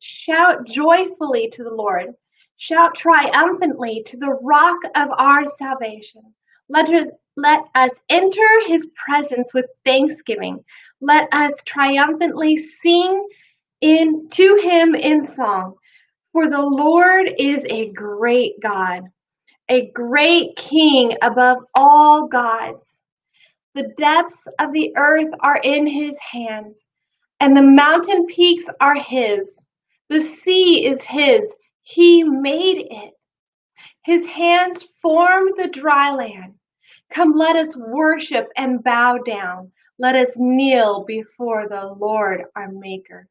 Shout joyfully to the Lord. Shout triumphantly to the rock of our salvation. Let us enter his presence with thanksgiving. Let us triumphantly sing to him in song. For the Lord is a great God, a great King above all gods. The depths of the earth are in his hands, and the mountain peaks are his. The sea is his. He made it. His hands formed the dry land. Come, let us worship and bow down. Let us kneel before the Lord our Maker.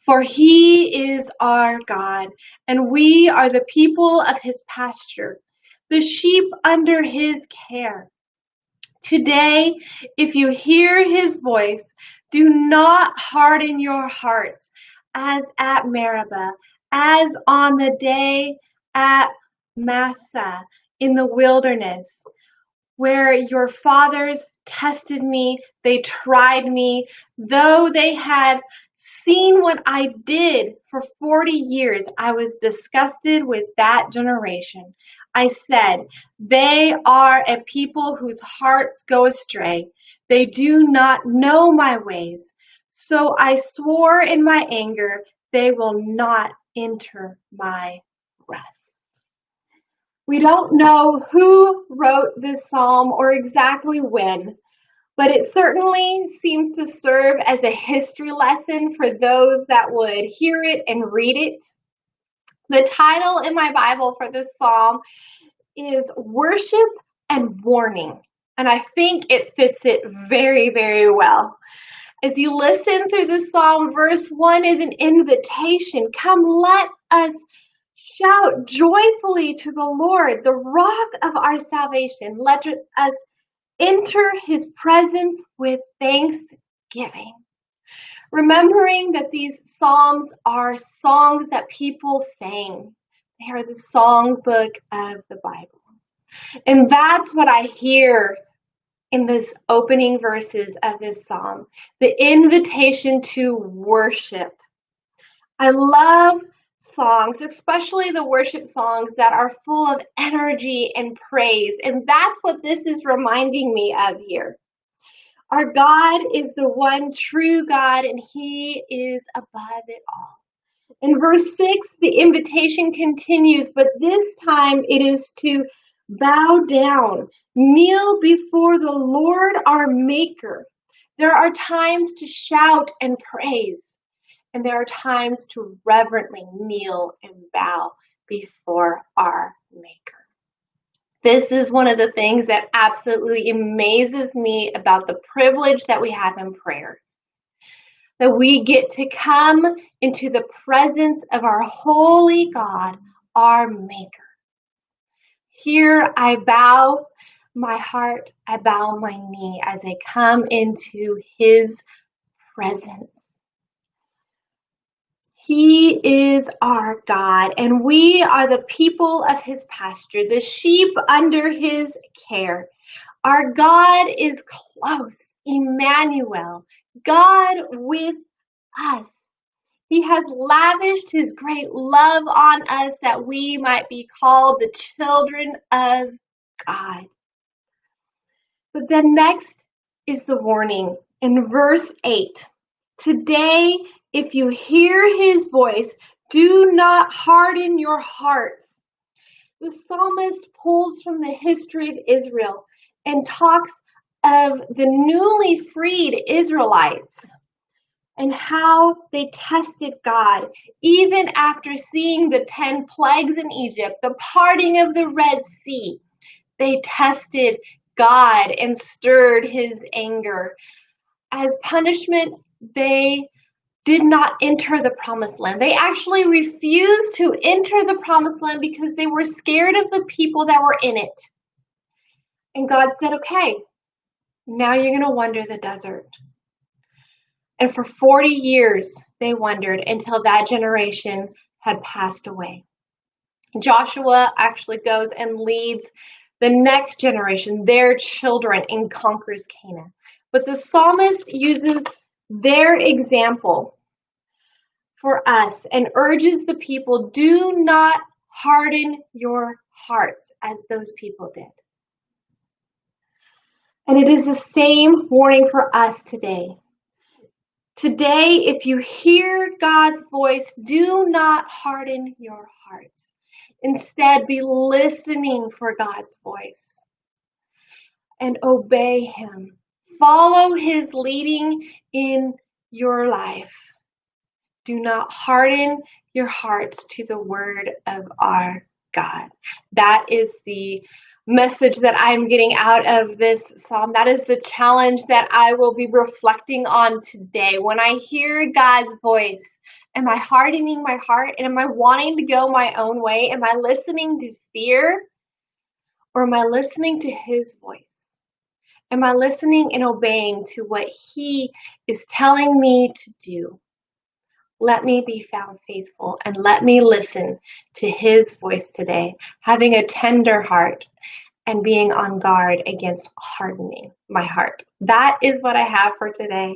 For he is our God, and we are the people of his pasture, the sheep under his care. Today, if you hear his voice, do not harden your hearts as at Meribah, as on the day at Massah in the wilderness, where your fathers tested me, they tried me, though they had seen what I did for 40 years. I was disgusted with that generation. I said, they are a people whose hearts go astray. They do not know my ways. So I swore in my anger, they will not enter my rest. We don't know who wrote this psalm or exactly when, but it certainly seems to serve as a history lesson for those that would hear it and read it. The title in my Bible for this psalm is Worship and Warning, and I think it fits it very, very well. As you listen through this psalm, verse 1 is an invitation. Come, let us shout joyfully to the Lord, the rock of our salvation. Let us enter his presence with thanksgiving. Remembering that these psalms are songs that people sang. They are the songbook of the Bible. And that's what I hear in this opening verses of this psalm, the invitation to worship. I love songs, especially the worship songs that are full of energy and praise. And that's what this is reminding me of here. Our God is the one true God, and he is above it all. In verse 6, the invitation continues, but this time it is to bow down, kneel before the Lord our Maker. There are times to shout and praise, and there are times to reverently kneel and bow before our Maker. This is one of the things that absolutely amazes me about the privilege that we have in prayer. That we get to come into the presence of our holy God, our Maker. Here I bow my heart, I bow my knee as I come into his presence. He is our God, and we are the people of his pasture, the sheep under his care. Our God is close, Emmanuel, God with us. He has lavished his great love on us that we might be called the children of God. But then next is the warning in verse 8. Today, if you hear his voice, do not harden your hearts. The psalmist pulls from the history of Israel and talks of the newly freed Israelites and how they tested God. Even after seeing the 10 plagues in Egypt, the parting of the Red Sea, they tested God and stirred his anger. As punishment, they did not enter the promised land. They actually refused to enter the promised land because they were scared of the people that were in it. And God said, okay, now you're going to wander the desert. And for 40 years, they wandered until that generation had passed away. Joshua actually goes and leads the next generation, their children, and conquers Canaan. But the psalmist uses their example for us and urges the people, do not harden your hearts as those people did. And it is the same warning for us today. Today, if you hear God's voice, do not harden your hearts. Instead, be listening for God's voice and obey Him. Follow His leading in your life. Do not harden your hearts to the word of our God. That is the message that I'm getting out of this psalm. That is the challenge that I will be reflecting on today. When I hear God's voice, am I hardening my heart? And am I wanting to go my own way? Am I listening to fear? Or am I listening to His voice? Am I listening and obeying to what He is telling me to do? Let me be found faithful and let me listen to His voice today, having a tender heart and being on guard against hardening my heart. That is what I have for today.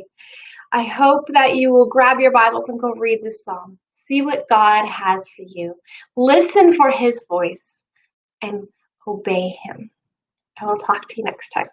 I hope that you will grab your Bibles and go read this psalm. See what God has for you. Listen for His voice and obey Him. I will talk to you next time.